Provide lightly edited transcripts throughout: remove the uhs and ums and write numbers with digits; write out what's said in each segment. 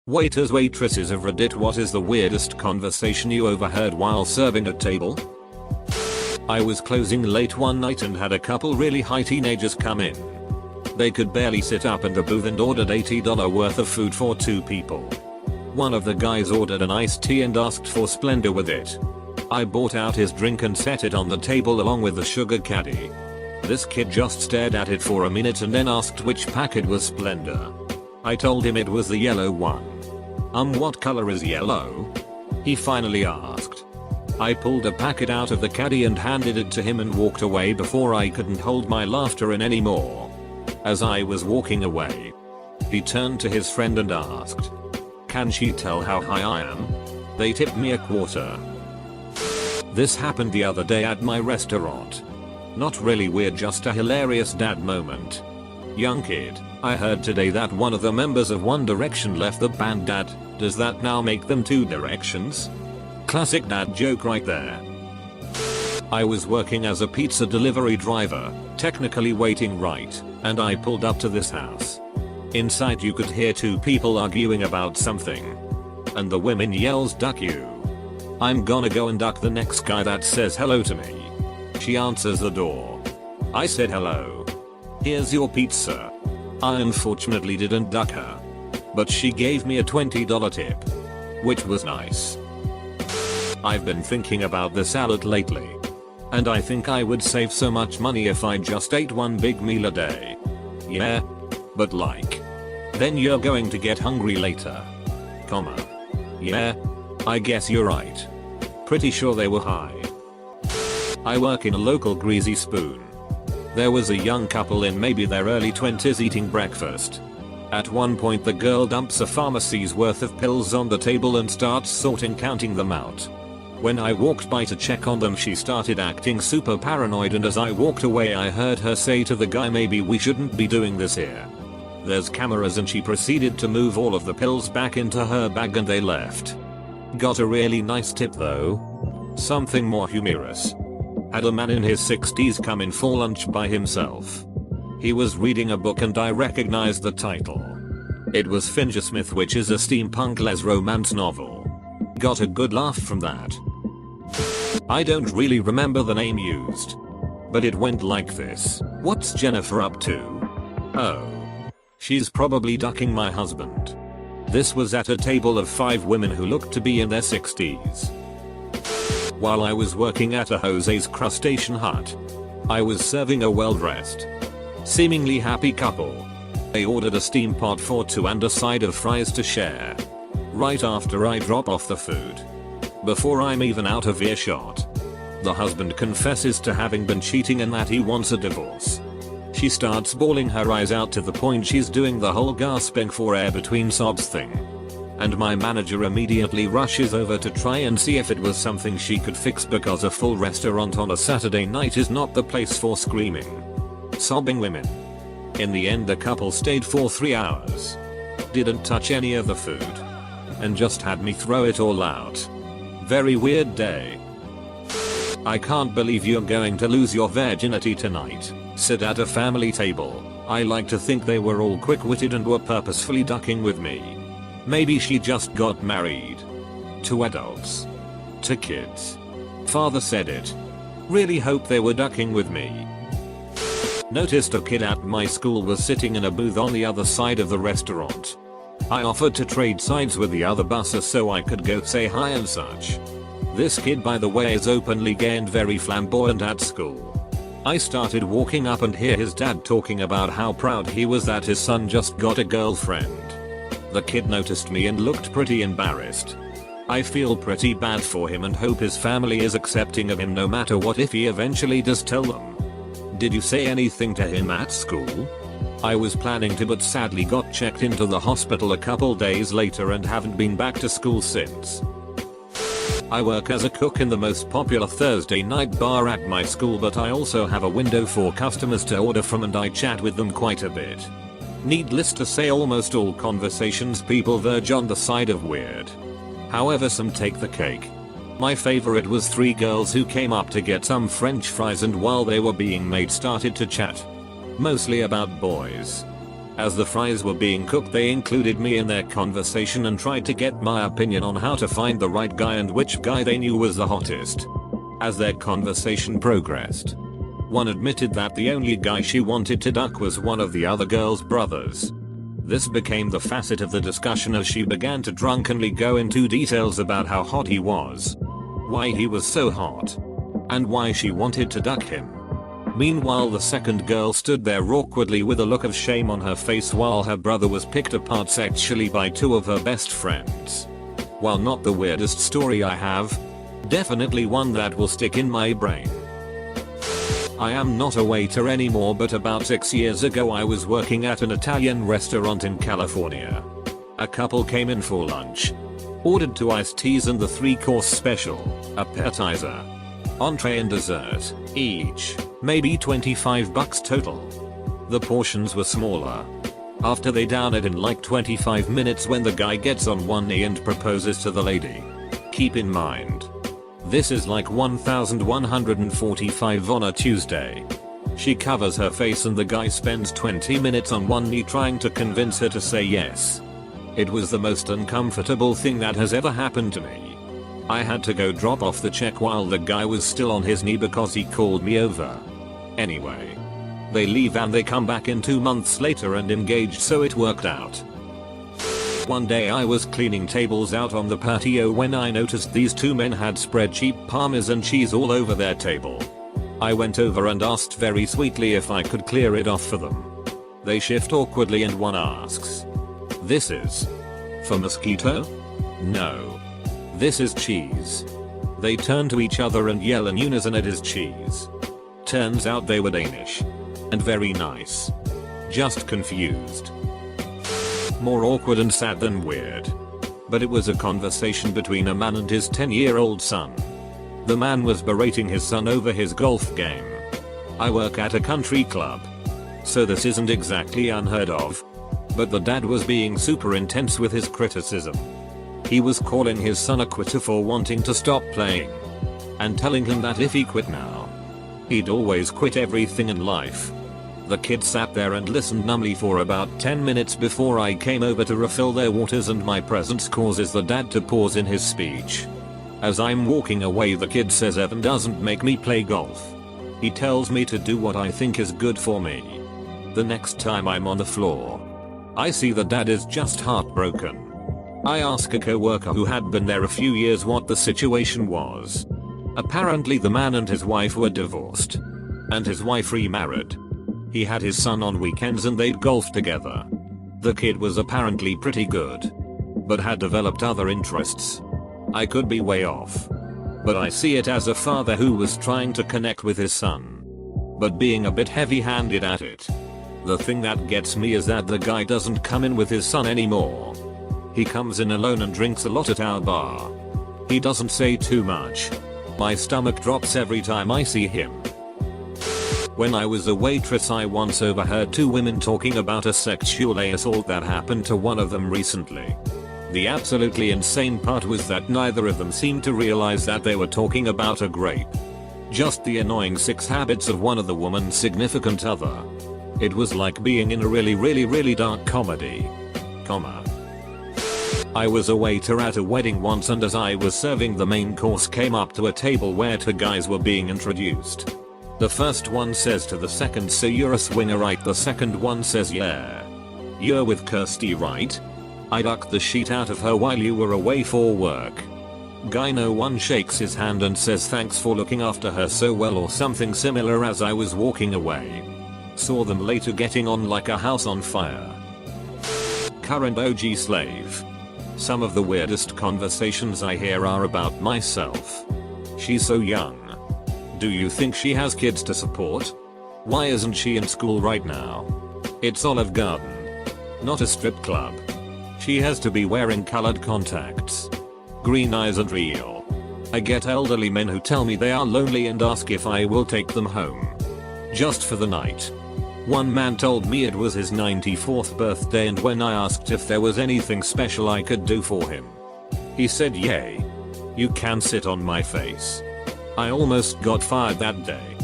Waiters waitresses of Reddit, what is the weirdest conversation you overheard while serving at table? I was closing late one night and had a couple really high teenagers come in. They could barely sit up in the booth and ordered $80 worth of food for 2 people. One of the guys ordered an iced tea and asked for Splendor with it. I bought out his drink and set it on the table along with the sugar caddy. This kid just stared at it for a minute and then asked which packet was Splendor. I told him it was the yellow one. What color is yellow? He finally asked. I pulled a packet out of the caddy and handed it to him and walked away before I couldn't hold my laughter in anymore. As I was walking away, he turned to his friend and asked, "Can she tell how high I am?" They tipped me a quarter. This happened the other day at my restaurant. Not really weird, just a hilarious dad moment. Young kid, I heard today that one of the members of One Direction left the band. Dad, does that now make them Two Directions? Classic dad joke right there. I was working as a pizza delivery driver, technically waiting right, and I pulled up to this house. Inside you could hear 2 people arguing about something. And the woman yells, "Duck you. I'm gonna go and duck the next guy that says hello to me." She answers the door. I said hello. "Here's your pizza." I unfortunately didn't duck her. But she gave me a $20 tip. Which was nice. I've been thinking about this a lot lately. And I think I would save so much money if I just ate one big meal a day. Yeah. But like. Then you're going to get hungry later. Yeah. I guess you're right. Pretty sure they were high. I work in a local Greasy Spoon. There was a young couple in maybe their early 20s eating breakfast. At one point the girl dumps a pharmacy's worth of pills on the table and starts counting them out. When I walked by to check on them, she started acting super paranoid, and as I walked away I heard her say to the guy, "Maybe we shouldn't be doing this here. There's cameras," and she proceeded to move all of the pills back into her bag and they left. Got a really nice tip though. Something more humorous. Had a man in his 60s come in for lunch by himself. He was reading a book and I recognized the title. It was Fingersmith, which is a steampunk les romance novel. Got a good laugh from that. I don't really remember the name used. But it went like this: "What's Jennifer up to? Oh. She's probably ducking my husband." This was at a table of 5 women who looked to be in their 60s. While I was working at a Jose's Crustacean Hut, I was serving a well-dressed, seemingly happy couple. They ordered a steam pot for 2 and a side of fries to share. Right after I drop off the food, before I'm even out of earshot, the husband confesses to having been cheating and that he wants a divorce. She starts bawling her eyes out to the point she's doing the whole gasping for air between sobs thing. And my manager immediately rushes over to try and see if it was something she could fix, because a full restaurant on a Saturday night is not the place for screaming, sobbing women. In the end the couple stayed for 3 hours. Didn't touch any of the food. And just had me throw it all out. Very weird day. I can't believe you're going to lose your virginity tonight. Sit at a family table. I like to think they were all quick-witted and were purposefully ducking with me. Maybe she just got married. To adults. To kids. Father said it. Really hope they were ducking with me. Noticed a kid at my school was sitting in a booth on the other side of the restaurant. I offered to trade sides with the other busser so I could go say hi and such. This kid, by the way, is openly gay and very flamboyant at school. I started walking up and hear his dad talking about how proud he was that his son just got a girlfriend. The kid noticed me and looked pretty embarrassed. I feel pretty bad for him and hope his family is accepting of him no matter what if he eventually does tell them. Did you say anything to him at school? I was planning to, but sadly got checked into the hospital a couple days later and haven't been back to school since. I work as a cook in the most popular Thursday night bar at my school, but I also have a window for customers to order from and I chat with them quite a bit. Needless to say, almost all conversations people verge on the side of weird. However, some take the cake. My favorite was 3 girls who came up to get some french fries and while they were being made started to chat. Mostly about boys. As the fries were being cooked, they included me in their conversation and tried to get my opinion on how to find the right guy and which guy they knew was the hottest. As their conversation progressed, one admitted that the only guy she wanted to duck was one of the other girl's brothers. This became the facet of the discussion as she began to drunkenly go into details about how hot he was, why he was so hot, and why she wanted to duck him. Meanwhile, the second girl stood there awkwardly with a look of shame on her face while her brother was picked apart sexually by two of her best friends. While not the weirdest story I have, definitely one that will stick in my brain. I am not a waiter anymore, but about 6 years ago I was working at an Italian restaurant in California. A couple came in for lunch, ordered 2 iced teas and the 3-course special, appetizer, entree and dessert, each, maybe $25 total. The portions were smaller. After they down it in like 25 minutes when the guy gets on one knee and proposes to the lady. Keep in mind, this is like 1145 on a Tuesday. She covers her face and the guy spends 20 minutes on one knee trying to convince her to say yes. It was the most uncomfortable thing that has ever happened to me. I had to go drop off the check while the guy was still on his knee because he called me over. Anyway, they leave and they come back in 2 months later and engaged, so it worked out. One day I was cleaning tables out on the patio when I noticed these 2 men had spread cheap Parmesan cheese all over their table. I went over and asked very sweetly if I could clear it off for them. They shift awkwardly and one asks, "This is for mosquito?" "No. This is cheese." They turn to each other and yell in unison, "It is cheese." Turns out they were Danish. And very nice. Just confused. More awkward and sad than weird. But it was a conversation between a man and his 10-year-old son. The man was berating his son over his golf game. I work at a country club, so this isn't exactly unheard of. But the dad was being super intense with his criticism. He was calling his son a quitter for wanting to stop playing, and telling him that if he quit now, he'd always quit everything in life. The kid sat there and listened numbly for about 10 minutes before I came over to refill their waters, and my presence causes the dad to pause in his speech. As I'm walking away, the kid says Evan doesn't make me play golf. He tells me to do what I think is good for me. The next time I'm on the floor, I see the dad is just heartbroken. I ask a co-worker who had been there a few years what the situation was. Apparently the man and his wife were divorced, and his wife remarried. He had his son on weekends and they'd golf together. The kid was apparently pretty good, but had developed other interests. I could be way off, but I see it as a father who was trying to connect with his son, but being a bit heavy-handed at it. The thing that gets me is that the guy doesn't come in with his son anymore. He comes in alone and drinks a lot at our bar. He doesn't say too much. My stomach drops every time I see him. When I was a waitress, I once overheard 2 women talking about a sexual assault that happened to one of them recently. The absolutely insane part was that neither of them seemed to realize that they were talking about a rape. Just the annoying 6 habits of one of the woman's significant other. It was like being in a really dark comedy. I was a waiter at a wedding once, and as I was serving the main course, came up to a table where 2 guys were being introduced. The first one says to the second, "So you're a swinger, right?" The second one says, "Yeah. You're with Kirsty, right? I ducked the shit out of her while you were away for work." Guy no one shakes his hand and says, "Thanks for looking after her so well," or something similar as I was walking away. Saw them later getting on like a house on fire. Current OG slave. Some of the weirdest conversations I hear are about myself. She's so young. Do you think she has kids to support? Why isn't she in school right now? It's Olive Garden, not a strip club. She has to be wearing colored contacts, green eyes and real. I get elderly men who tell me they are lonely and ask if I will take them home, just for the night. One man told me it was his 94th birthday, and when I asked if there was anything special I could do for him, he said, "Yay. You can sit on my face." I almost got fired that day.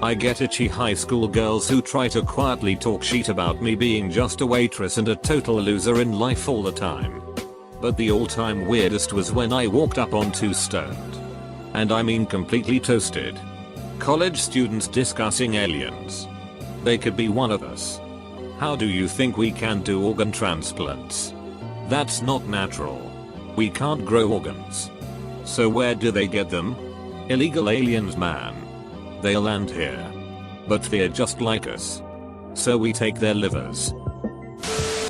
I get itchy high school girls who try to quietly talk shit about me being just a waitress and a total loser in life all the time. But the all-time weirdest was when I walked up on two stoned. And I mean completely toasted college students discussing aliens. They could be one of us. How do you think we can do organ transplants? That's not natural. We can't grow organs. So where do they get them? Illegal aliens, man. They land here. But they're just like us. So we take their livers.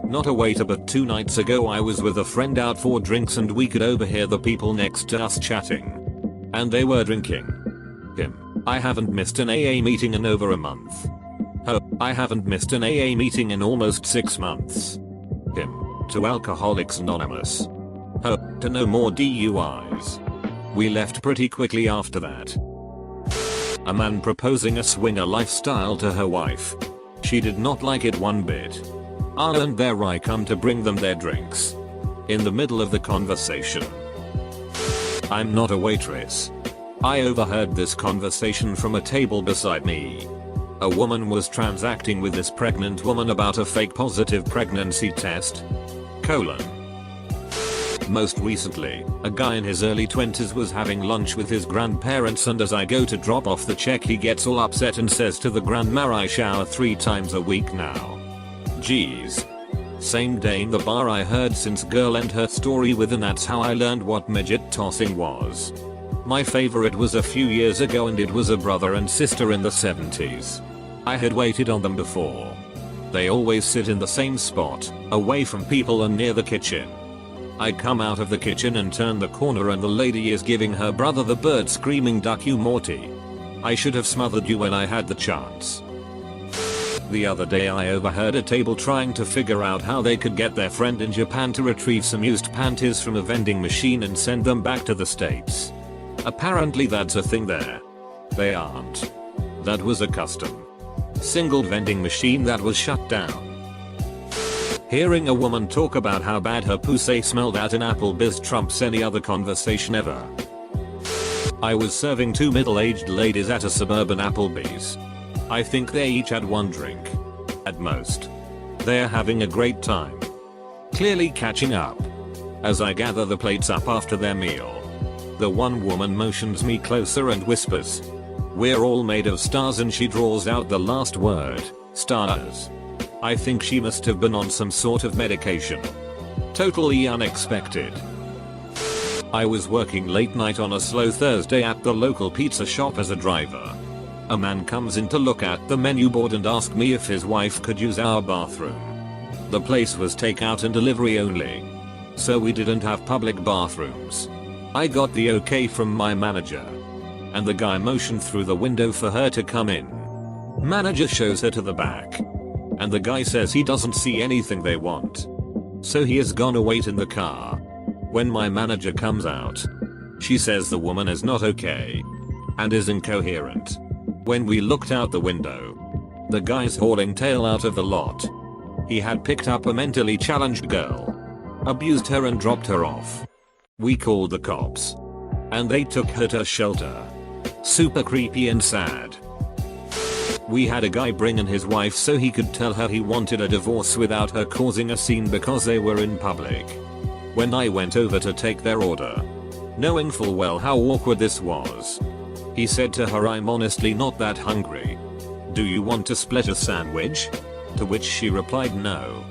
Not a waiter, but 2 nights ago I was with a friend out for drinks and we could overhear the people next to us chatting. And they were drinking. I haven't missed an AA meeting in over a month. I haven't missed an AA meeting in almost 6 months. To Alcoholics Anonymous. To no more DUIs. We left pretty quickly after that. A man proposing a swinger lifestyle to her wife. She did not like it one bit. And there I come to bring them their drinks. In the middle of the conversation. I'm not a waitress. I overheard this conversation from a table beside me. A woman was transacting with this pregnant woman about a fake positive pregnancy test. Most recently, a guy in his early 20s was having lunch with his grandparents, and as I go to drop off the check he gets all upset and says to the grandma, I shower 3 times a week now. Jeez. Same day in the bar I heard since girl and her story with, and that's how I learned what midget tossing was. My favorite was a few years ago and it was a brother and sister in the 70s. I had waited on them before. They always sit in the same spot, away from people and near the kitchen. I come out of the kitchen and turn the corner and the lady is giving her brother the bird screaming, "Duck you Morty. I should have smothered you when I had the chance." The other day I overheard a table trying to figure out how they could get their friend in Japan to retrieve some used panties from a vending machine and send them back to the States. Apparently that's a thing there. They aren't. That was a custom single vending machine that was shut down. Hearing a woman talk about how bad her pussy smelled at an Applebee's trumps any other conversation ever. I was serving 2 middle-aged ladies at a suburban Applebee's. I think they each had 1 drink. At most. They're having a great time. Clearly catching up. As I gather the plates up after their meal. The one woman motions me closer and whispers, "We're all made of stars," and she draws out the last word, stars. I think she must have been on some sort of medication. Totally unexpected. I was working late night on a slow Thursday at the local pizza shop as a driver. A man comes in to look at the menu board and ask me if his wife could use our bathroom. The place was takeout and delivery only. So we didn't have public bathrooms. I got the okay from my manager. And the guy motioned through the window for her to come in. Manager shows her to the back. And the guy says he doesn't see anything they want. So he is gonna wait in the car. When my manager comes out, she says the woman is not okay. And is incoherent. When we looked out the window, the guy's hauling tail out of the lot. He had picked up a mentally challenged girl. Abused her and dropped her off. We called the cops. And they took her to shelter. Super creepy and sad. We had a guy bring in his wife so he could tell her he wanted a divorce without her causing a scene because they were in public. When I went over to take their order, knowing full well how awkward this was, he said to her, "I'm honestly not that hungry. Do you want to split a sandwich?" To which she replied, "No.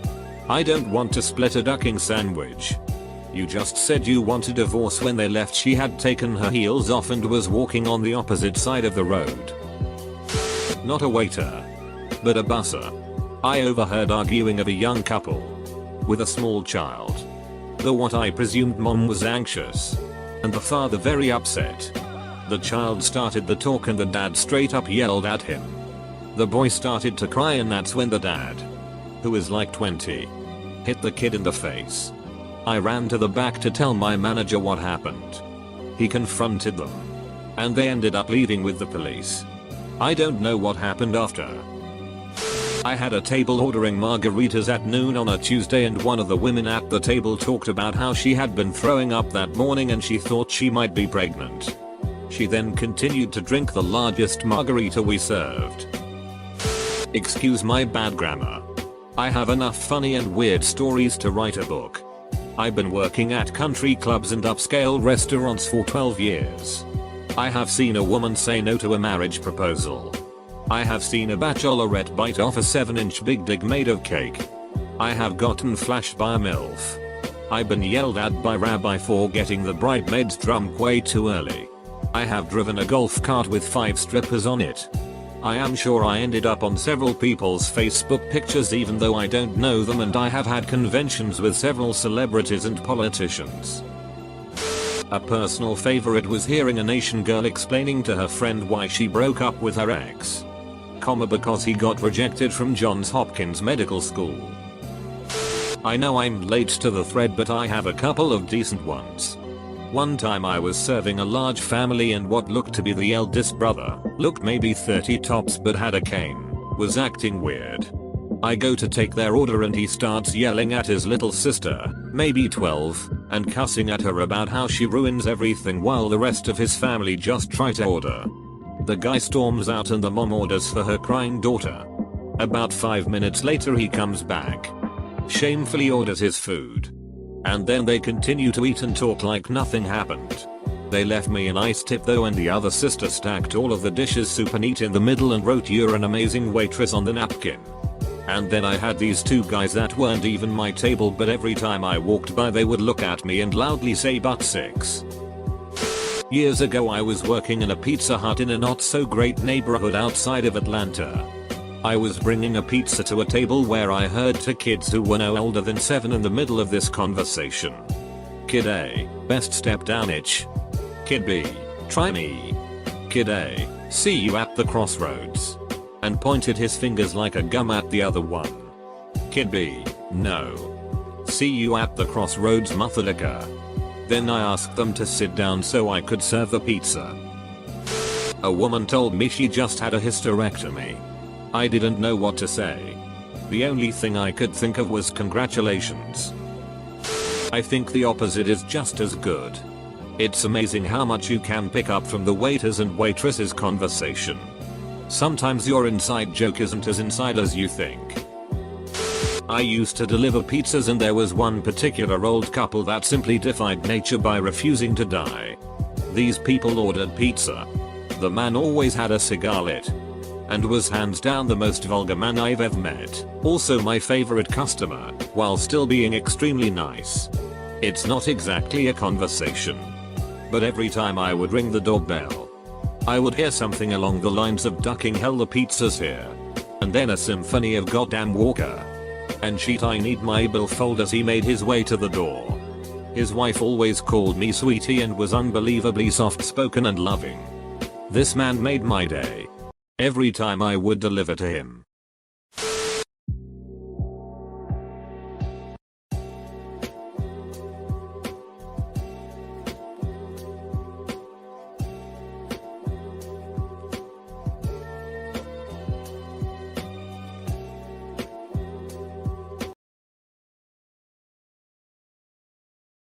I don't want to split a ducking sandwich. You just said you want a divorce." When they left, she had taken her heels off and was walking on the opposite side of the road. Not a waiter, but a busser. I overheard arguing of a young couple with a small child. The what I presumed mom was anxious and the father very upset. The child started the talk and the dad straight up yelled at him. The boy started to cry, and that's when the dad, who is like 20, hit the kid in the face. I ran to the back to tell my manager what happened. He confronted them. And they ended up leaving with the police. I don't know what happened after. I had a table ordering margaritas at noon on a Tuesday, and one of the women at the table talked about how she had been throwing up that morning and she thought she might be pregnant. She then continued to drink the largest margarita we served. Excuse my bad grammar. I have enough funny and weird stories to write a book. I've been working at country clubs and upscale restaurants for 12 years. I have seen a woman say no to a marriage proposal. I have seen a bachelorette bite off a 7-inch big dig made of cake. I have gotten flashed by a MILF. I've been yelled at by rabbi for getting the bridesmaids drunk way too early. I have driven a golf cart with 5 strippers on it. I am sure I ended up on several people's Facebook pictures even though I don't know them, and I have had conventions with several celebrities and politicians. A personal favorite was hearing an Asian girl explaining to her friend why she broke up with her ex. Because he got rejected from Johns Hopkins Medical School. I know I'm late to the thread, but I have a couple of decent ones. One time I was serving a large family and what looked to be the eldest brother, looked maybe 30 tops but had a cane, was acting weird. I go to take their order and he starts yelling at his little sister, maybe 12, and cussing at her about how she ruins everything while the rest of his family just try to order. The guy storms out and the mom orders for her crying daughter. About 5 minutes later he comes back. Shamefully orders his food. And then they continue to eat and talk like nothing happened. They left me a nice tip though, and the other sister stacked all of the dishes super neat in the middle and wrote "You're an amazing waitress" on the napkin. And then I had these 2 guys that weren't even my table, but every time I walked by they would look at me and loudly say "Butt 6." Years ago I was working in a Pizza Hut in a not so great neighborhood outside of Atlanta. I was bringing a pizza to a table where I heard 2 kids who were no older than 7 in the middle of this conversation. Kid A, best step down itch. Kid B, try me. Kid A, see you at the crossroads. And pointed his fingers like a gum at the other one. Kid B, no. See you at the crossroads, motherfucker. Then I asked them to sit down so I could serve the pizza. A woman told me she just had a hysterectomy. I didn't know what to say. The only thing I could think of was congratulations. I think the opposite is just as good. It's amazing how much you can pick up from the waiters and waitresses conversation. Sometimes your inside joke isn't as inside as you think. I used to deliver pizzas and there was one particular old couple that simply defied nature by refusing to die. These people ordered pizza. The man always had a cigar lit. And was hands down the most vulgar man I've ever met. Also my favorite customer, while still being extremely nice. It's not exactly a conversation. But every time I would ring the doorbell, I would hear something along the lines of "Ducking hell, the pizza's here." And then a symphony of "Goddamn Walker." And "Shit, I need my billfold" as he made his way to the door. His wife always called me sweetie and was unbelievably soft spoken and loving. This man made my day. Every time I would deliver to him.